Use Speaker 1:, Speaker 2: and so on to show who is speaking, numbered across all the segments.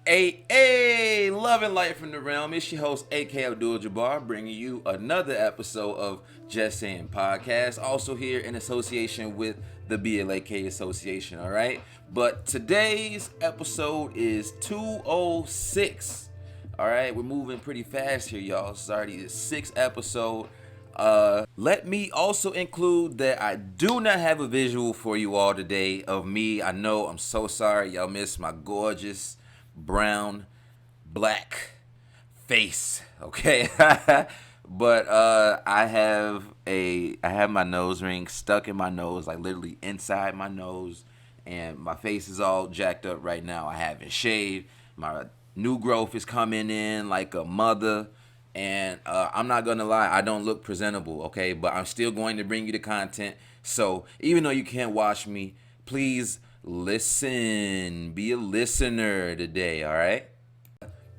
Speaker 1: Hey, love and light from the realm. It's your host, AK Abdul Jabbar, bringing you another episode of Just Saying Podcast. Also here in association with the BLAK Association, all right? But today's episode is 206. All right, we're moving pretty fast here, y'all. It's already the sixth episode. Let me also include that I do not have a visual for you all today of me. I know, I'm so sorry. Y'all missed my gorgeous brown, black face. Okay. But I have my nose ring stuck in my nose, like literally inside my nose, and my face is all jacked up right now. I haven't shaved. My new growth is coming in like a mother. And I'm not gonna lie, I don't look presentable, okay? But I'm still going to bring you the content. So even though you can't watch me, please listen. Be a listener today, all right?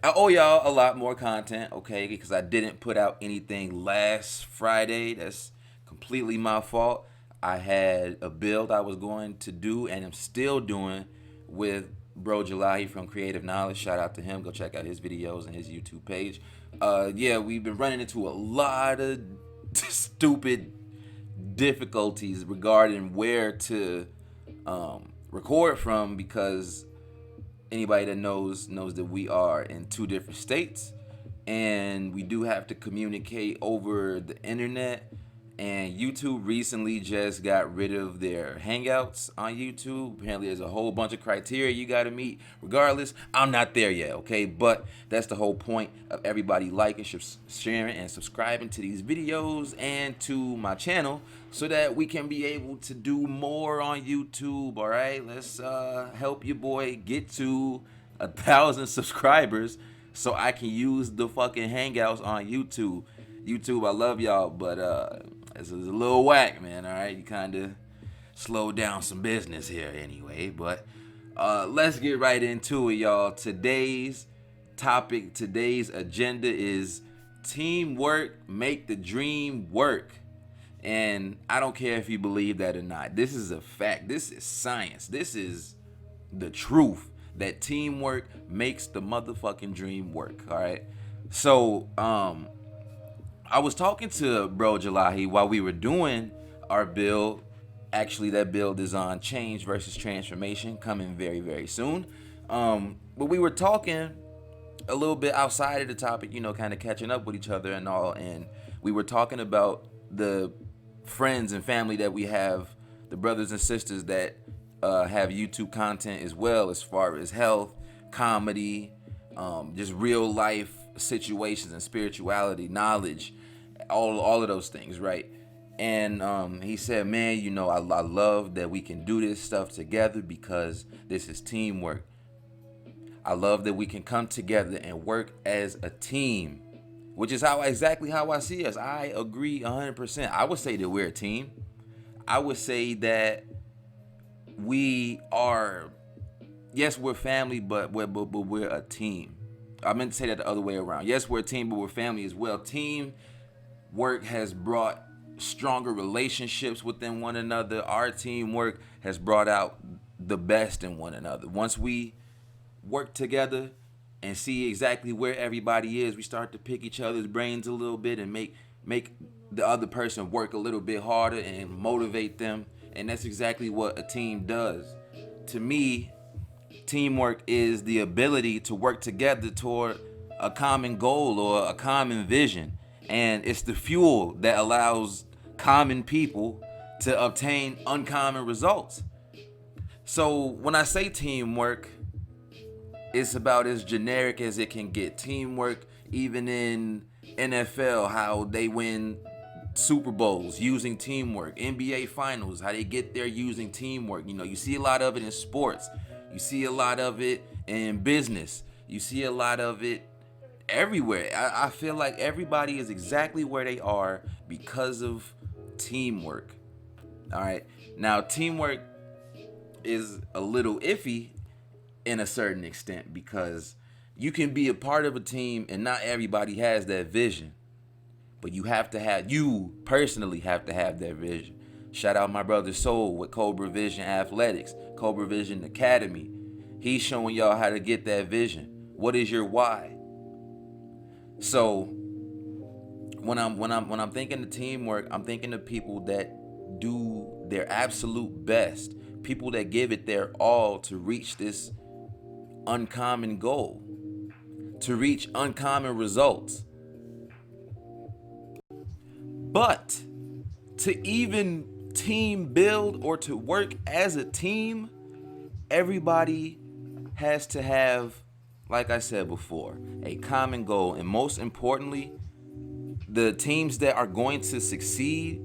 Speaker 1: I owe y'all a lot more content, okay? Because I didn't put out anything last Friday. That's completely my fault. I had a build I was going to do and I'm still doing with Bro Jalahi from Creative Knowledge. Shout out to him. Go check out his videos and his YouTube page. Yeah, we've been running into a lot of stupid difficulties regarding where to record from because anybody that knows that we are in two different states and we do have to communicate over the internet. And YouTube recently just got rid of their hangouts on YouTube. Apparently there's a whole bunch of criteria you got to meet. Regardless, I'm not there yet, okay? But that's the whole point of everybody liking, sharing, and subscribing to these videos and to my channel so that we can be able to do more on YouTube, all right? Let's help your boy get to 1,000 subscribers so I can use the fucking hangouts on YouTube. YouTube, I love y'all, but this is a little whack, man. All right, you kind of slowed down some business here, anyway. But let's get right into it, y'all. Today's topic, today's agenda is teamwork make the dream work. And I don't care if you believe that or not. This is a fact. This is science. This is the truth that teamwork makes the motherfucking dream work. All right. So, I was talking to Bro Jalahi while we were doing our build. Actually, that build is on change versus transformation, coming very, very soon. But we were talking a little bit outside of the topic, kind of catching up with each other and all. And we were talking about the friends and family that we have, the brothers and sisters that have YouTube content as well, as far as health, comedy, just real life situations and spirituality, knowledge, all of those things, right? And he said, man, I love that we can do this stuff together because this is teamwork. I love that we can come together and work as a team, which is exactly how I see us. I agree 100%. I would say that we're a team. I would say that we are, yes, we're family, but we're a team. I meant to say that the other way around. Yes, we're a team, but we're family as well. Team work has brought stronger relationships within one another. Our teamwork has brought out the best in one another. Once we work together and see exactly where everybody is, we start to pick each other's brains a little bit and make the other person work a little bit harder and motivate them. And that's exactly what a team does. To me, teamwork is the ability to work together toward a common goal or a common vision. And it's the fuel that allows common people to obtain uncommon results. So when I say teamwork, it's about as generic as it can get. Teamwork, even in NFL, how they win Super Bowls using teamwork. NBA Finals, how they get there using teamwork. You see a lot of it in sports. You see a lot of it in business. You see a lot of it everywhere. I feel like everybody is exactly where they are because of teamwork. All right. Now, teamwork is a little iffy in a certain extent because you can be a part of a team and not everybody has that vision. But you personally have to have that vision. Shout out my brother Soul with Cobra Vision Athletics, Cobra Vision Academy. He's showing y'all how to get that vision. What is your why? So when I'm thinking of teamwork, I'm thinking of people that do their absolute best, people that give it their all to reach this uncommon goal, to reach uncommon results. But to even team build or to work as a team, everybody has to have, like I said before, a common goal. And most importantly, the teams that are going to succeed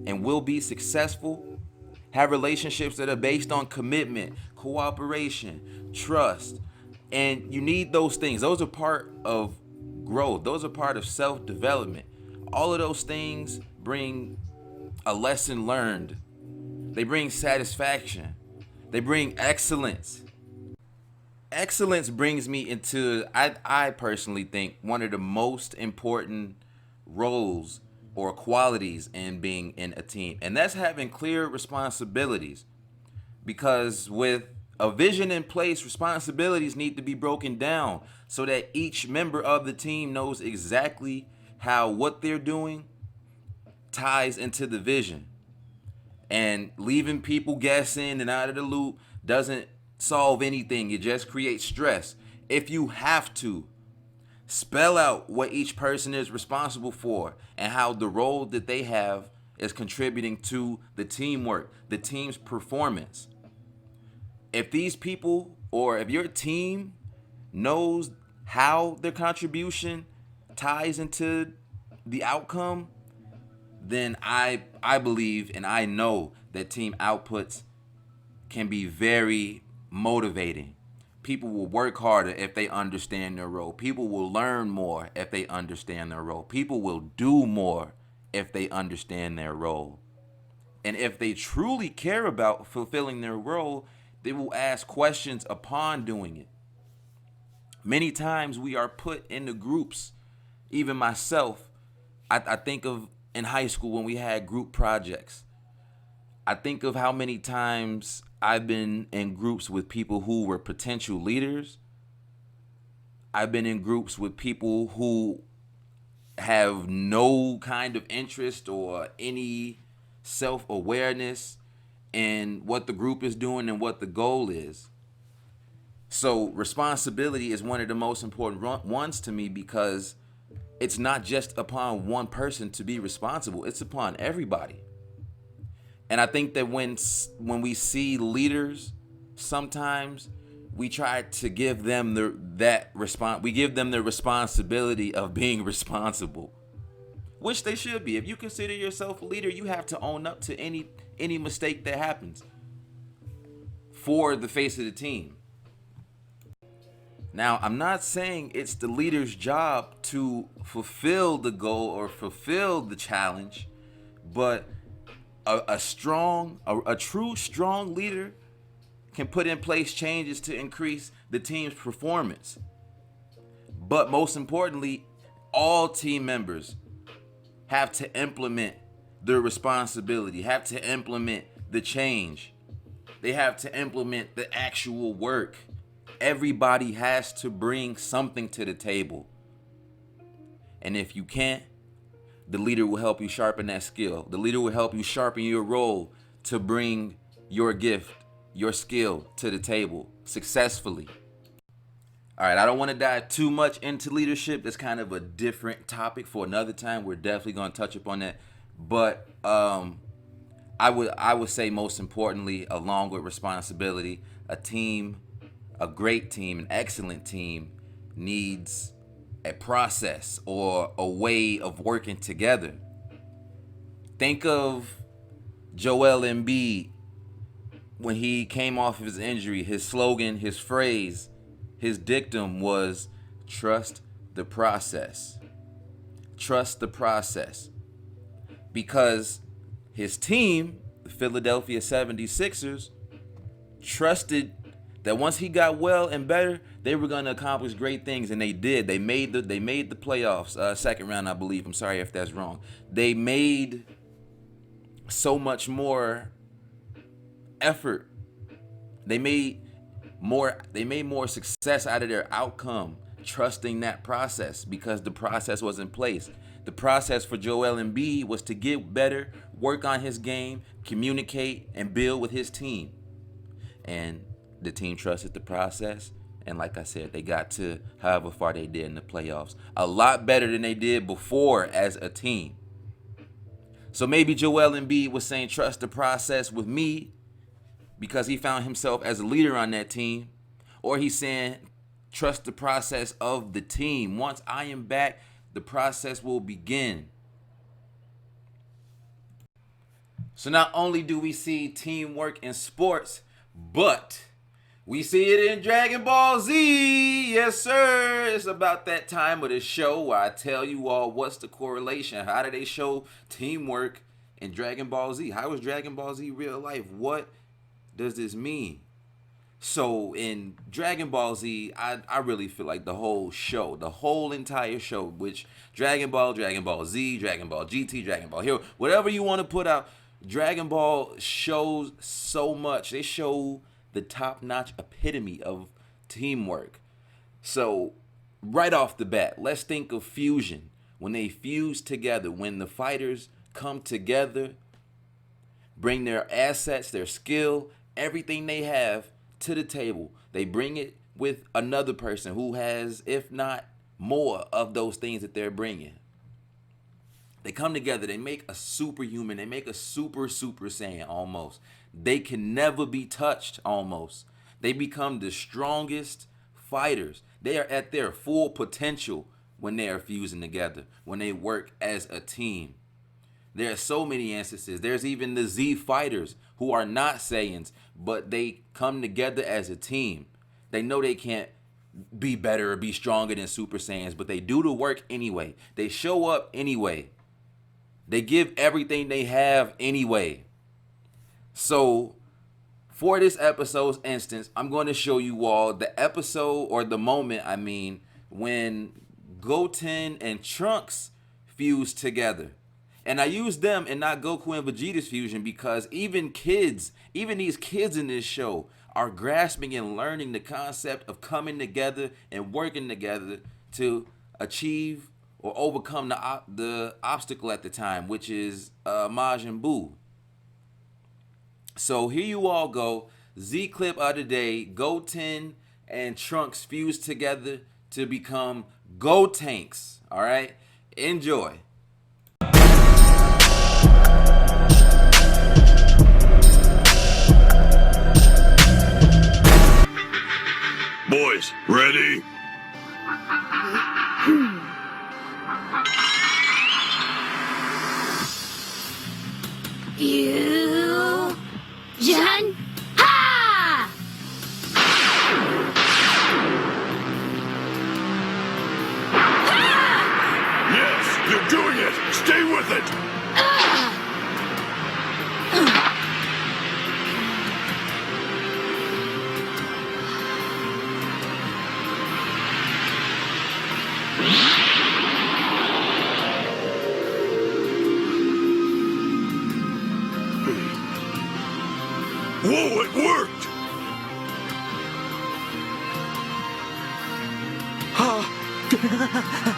Speaker 1: and will be successful have relationships that are based on commitment, cooperation, trust. And you need those things. Those are part of growth. Those are part of self-development. All of those things bring a lesson learned. They bring satisfaction. They bring excellence. Excellence brings me into, I personally think, one of the most important roles or qualities in being in a team, and that's having clear responsibilities. Because with a vision in place, responsibilities need to be broken down so that each member of the team knows exactly how what they're doing ties into the vision. And leaving people guessing and out of the loop doesn't solve anything. It just creates stress. If you have to, spell out what each person is responsible for and how the role that they have is contributing to the teamwork, the team's performance. If these people or if your team knows how their contribution ties into the outcome, then I believe and I know that team outputs can be very motivating. People will work harder if they understand their role. People will learn more if they understand their role. People will do more if they understand their role. And if they truly care about fulfilling their role, they will ask questions upon doing it. Many times we are put into groups, even myself. I think of in high school when we had group projects. I think of how many times I've been in groups with people who were potential leaders. I've been in groups with people who have no kind of interest or any self-awareness in what the group is doing and what the goal is. So responsibility is one of the most important ones to me because it's not just upon one person to be responsible. It's upon everybody. And I think that when we see leaders, sometimes we try to give them we give them the responsibility of being responsible, which they should be. If you consider yourself a leader, you have to own up to any mistake that happens for the face of the team. Now, I'm not saying it's the leader's job to fulfill the goal or fulfill the challenge, but a true strong leader can put in place changes to increase the team's performance. But most importantly, all team members have to implement their responsibility, have to implement the change. They have to implement the actual work. Everybody has to bring something to the table. And if you can't, the leader will help you sharpen that skill. The leader will help you sharpen your role to bring your gift, your skill to the table successfully. All right, I don't want to dive too much into leadership. That's kind of a different topic for another time. We're definitely going to touch upon that. But I would say most importantly, along with responsibility, a great team, an excellent team needs a process or a way of working together. Think of Joel Embiid when he came off of his injury. His slogan, his phrase, his dictum was trust the process. Trust the process. Because his team, the Philadelphia 76ers, trusted that once he got well and better, they were going to accomplish great things, and they did. They made the playoffs, second round, I believe. I'm sorry if that's wrong. They made so much more effort. They made they made more success out of their outcome, trusting that process because the process was in place. The process for Joel Embiid was to get better, work on his game, communicate, and build with his team. And the team trusted the process. And like I said, they got to however far they did in the playoffs. A lot better than they did before as a team. So maybe Joel Embiid was saying trust the process with me because he found himself as a leader on that team. Or he's saying trust the process of the team. Once I am back, the process will begin. So not only do we see teamwork in sports, but we see it in Dragon Ball Z. Yes, sir. It's about that time of the show where I tell you all what's the correlation. How do they show teamwork in Dragon Ball Z? How is Dragon Ball Z real life? What does this mean? So in Dragon Ball Z, I really feel like the whole show, the whole entire show, which Dragon Ball Z, Dragon Ball GT, Dragon Ball Hero, whatever you want to put out, Dragon Ball shows so much. They show the top-notch epitome of teamwork. So right off the bat, let's think of fusion. When they fuse together, when the fighters come together, bring their assets, their skill, everything they have to the table. They bring it with another person who has, if not more, of those things that they're bringing. They come together. They make a superhuman. They make a super Saiyan almost. They can never be touched almost. They become the strongest fighters. They are at their full potential when they are fusing together, when they work as a team. There are so many instances. There's even the Z fighters who are not Saiyans, but they come together as a team. They know they can't be better or be stronger than Super Saiyans, but they do the work anyway. They show up anyway. They give everything they have anyway. So for this episode's instance, I'm going to show you all the episode or the moment, when Goten and Trunks fused together. And I use them and not Goku and Vegeta's fusion because even these kids in this show are grasping and learning the concept of coming together and working together to achieve or overcome the obstacle at the time, which is Majin Buu. So here you all go. Z clip of the day. Goten and Trunks fused together to become Gotenks. All right? Enjoy.
Speaker 2: Boys, ready?
Speaker 3: Fusion! Ha!
Speaker 2: Yes, you're doing it! Stay with it! Whoa, it worked!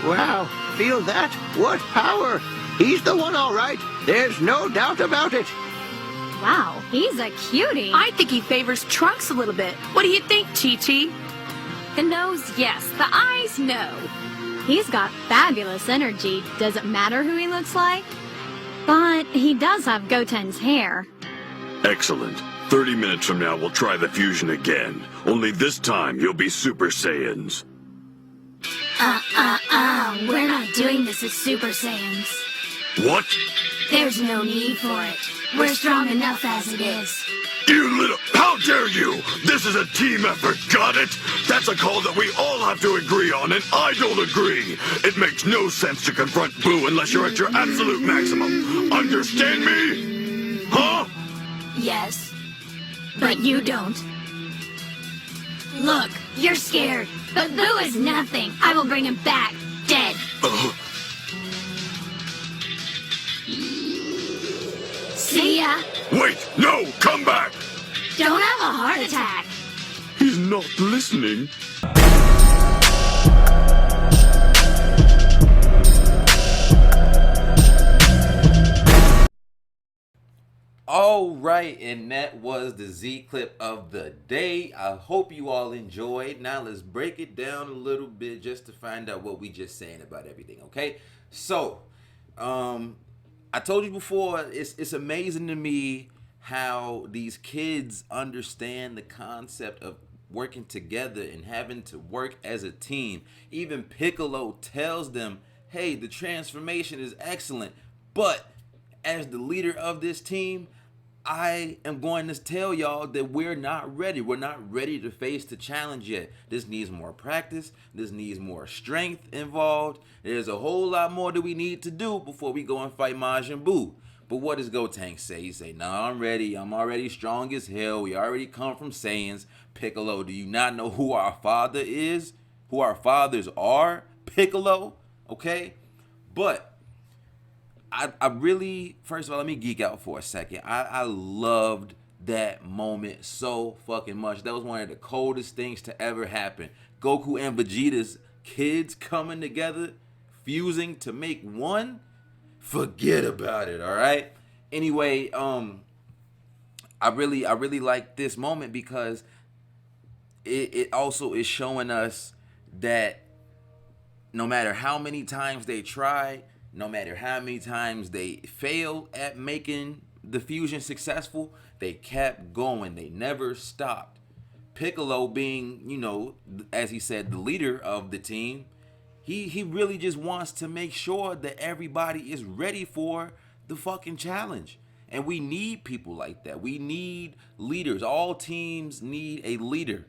Speaker 4: Wow, feel that? What power! He's the one, all right. There's no doubt about it.
Speaker 3: Wow, he's a cutie.
Speaker 5: I think he favors Trunks a little bit. What do you think, Chi-Chi?
Speaker 3: The nose, yes. The eyes, no. He's got fabulous energy. Doesn't matter who he looks like. But he does have Goten's hair.
Speaker 2: Excellent. 30 minutes from now, we'll try the fusion again. Only this time, you'll be Super Saiyans.
Speaker 3: We're not doing this as Super Saiyans.
Speaker 2: What?
Speaker 3: There's no need for it. We're strong enough as it is.
Speaker 2: You little... How dare you! This is a team effort, got it? That's a call that we all have to agree on, and I don't agree. It makes no sense to confront Boo unless you're at your absolute maximum. Understand me? Huh?
Speaker 3: Yes, but you don't. Look, you're scared, but Boo is nothing. I will bring him back, dead. See ya.
Speaker 2: Wait, no, come back!
Speaker 3: Don't have a heart attack.
Speaker 2: He's not listening.
Speaker 1: All right, and that was the Z clip of the day. I hope you all enjoyed. Now let's break it down a little bit just to find out what we just saying about everything, okay? So, I told you before, it's amazing to me how these kids understand the concept of working together and having to work as a team. Even Piccolo tells them, hey, the transformation is excellent, but as the leader of this team, I am going to tell y'all that we're not ready. We're not ready to face the challenge yet. This needs more practice. This needs more strength involved. There's a whole lot more that we need to do before we go and fight Majin Buu. But what does Gotenks say? He say, nah, I'm ready. I'm already strong as hell. We already come from Saiyans. Piccolo, do you not know who our father is? Who our fathers are? Piccolo? Okay? But I really, first of all, let me geek out for a second. I loved that moment so fucking much. That was one of the coldest things to ever happen. Goku and Vegeta's kids coming together, fusing to make one. Forget about it, all right? Anyway, I really like this moment because it also is showing us that no matter how many times they try, no matter how many times they failed at making the fusion successful, they kept going. They never stopped. Piccolo being, you know, as he said, the leader of the team, he really just wants to make sure that everybody is ready for the fucking challenge. And we need people like that. We need leaders. All teams need a leader.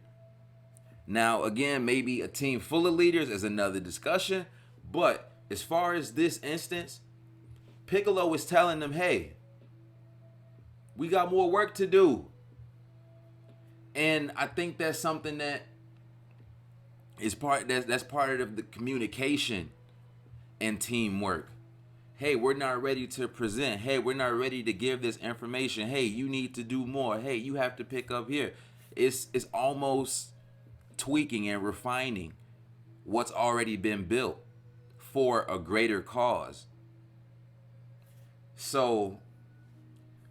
Speaker 1: Now, again, maybe a team full of leaders is another discussion, but as far as this instance, Piccolo is telling them, hey, we got more work to do. And I think that's something that is that's part of the communication and teamwork. Hey, we're not ready to present. Hey, we're not ready to give this information. Hey, you need to do more. Hey, you have to pick up here. It's almost tweaking and refining what's already been built for a greater cause. So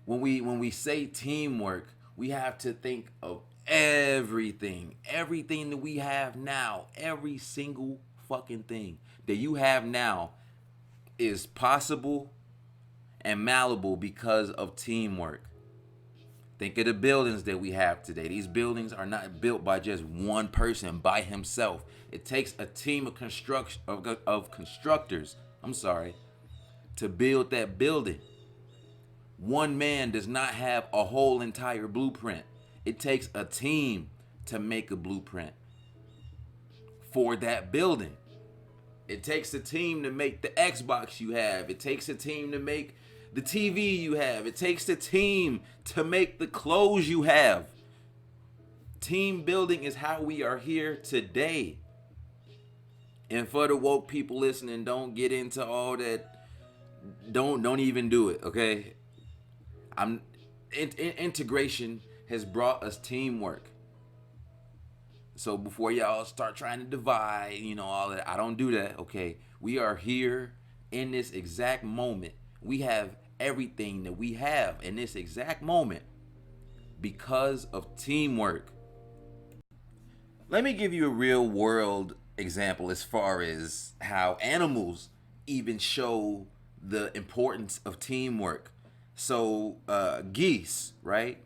Speaker 1: when we say teamwork, we have to think of everything that we have now. Every single fucking thing that you have now is possible and malleable because of teamwork. Think of the buildings that we have today. These buildings are not built by just one person by himself. It takes a team of constructors, to build that building. One man does not have a whole entire blueprint. It takes a team to make a blueprint for that building. It takes a team to make the Xbox you have. It takes a team to make the TV you have. It takes a team to make the clothes you have. Team building is how we are here today. And for the woke people listening, don't get into all that. Don't even do it, okay? Integration has brought us teamwork. So before y'all start trying to divide, all that, I don't do that, okay? We are here in this exact moment. We have everything that we have in this exact moment because of teamwork. Let me give you a real world example as far as how animals even show the importance of teamwork. So geese, right?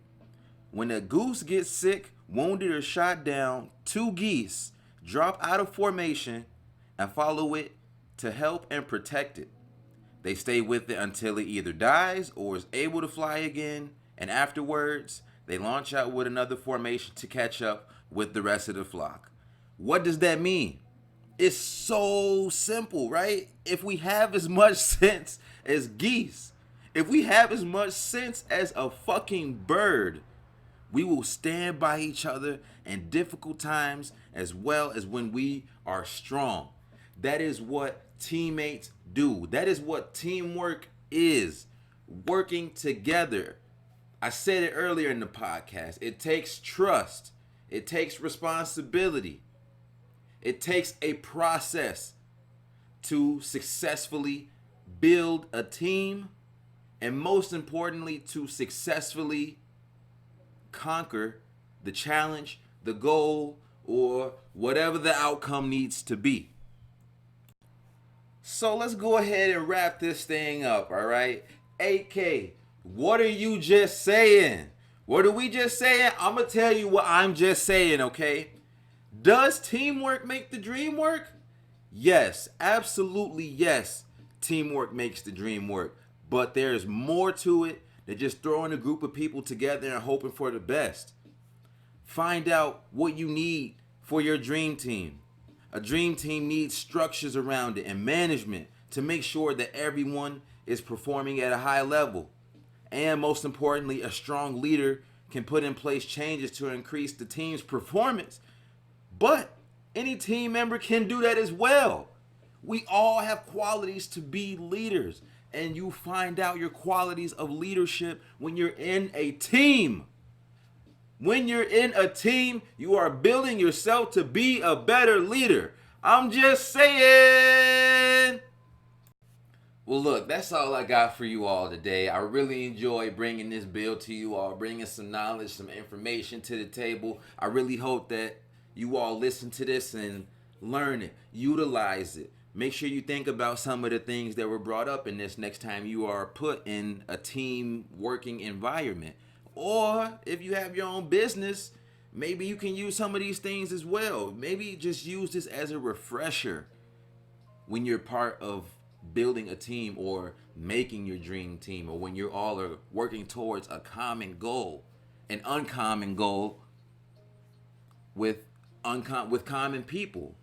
Speaker 1: When a goose gets sick, wounded, or shot down, 2 geese drop out of formation and follow it to help and protect it. They stay with it until it either dies or is able to fly again, and afterwards, they launch out with another formation to catch up with the rest of the flock. What does that mean? It's so simple, right? If we have as much sense as geese, if we have as much sense as a fucking bird, we will stand by each other in difficult times as well as when we are strong. That is what teammates do. That is what teamwork is. Working together. I said it earlier in the podcast. It takes trust. It takes responsibility. It takes a process to successfully build a team, and most importantly, to successfully conquer the challenge, the goal, or whatever the outcome needs to be. So let's go ahead and wrap this thing up, all right? AK, what are you just saying? What are we just saying? I'm going to tell you what I'm just saying, okay? Does teamwork make the dream work? Yes, absolutely yes. Teamwork makes the dream work. But there's more to it than just throwing a group of people together and hoping for the best. Find out what you need for your dream team. A dream team needs structures around it and management to make sure that everyone is performing at a high level. And most importantly, a strong leader can put in place changes to increase the team's performance. But any team member can do that as well. We all have qualities to be leaders, and you find out your qualities of leadership when you're in a team. When you're in a team, you are building yourself to be a better leader. I'm just saying. Well, look, that's all I got for you all today. I really enjoyed bringing this bill to you all, bringing some knowledge, some information to the table. I really hope that you all listen to this and learn it, utilize it. Make sure you think about some of the things that were brought up in this next time you are put in a team working environment. Or if you have your own business, maybe you can use some of these things as well. Maybe just use this as a refresher when you're part of building a team or making your dream team, or when you all are working towards a common goal, an uncommon goal with common people.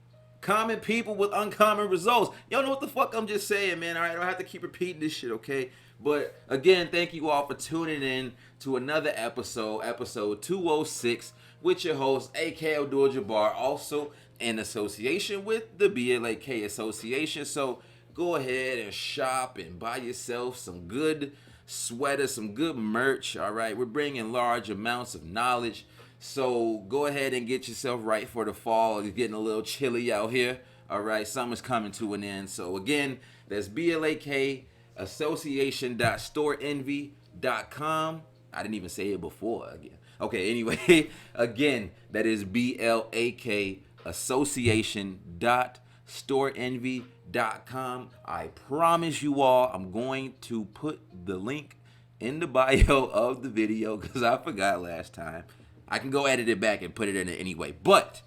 Speaker 1: Common people with uncommon results. Y'all know what the fuck I'm just saying, man. All right, I don't have to keep repeating this shit, okay? But again, thank you all for tuning in to another episode 206, with your host, AK Abdul-Jabbar, also in association with the BLAK Association. So go ahead and shop and buy yourself some good sweaters, some good merch, all right? We're bringing large amounts of knowledge. So go ahead and get yourself right for the fall. It's getting a little chilly out here. All right, summer's coming to an end. So again, that's BLAK association.storeenvy.com. I didn't even say it before again. Okay, anyway, again, that is BLAK association.storeenvy.com. I promise you all, I'm going to put the link in the bio of the video because I forgot last time. I can go edit it back and put it in it anyway. But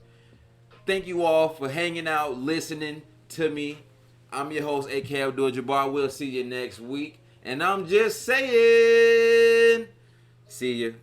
Speaker 1: thank you all for hanging out, listening to me. I'm your host, AK Abdul-Jabbar. We'll see you next week. And I'm just saying, see you.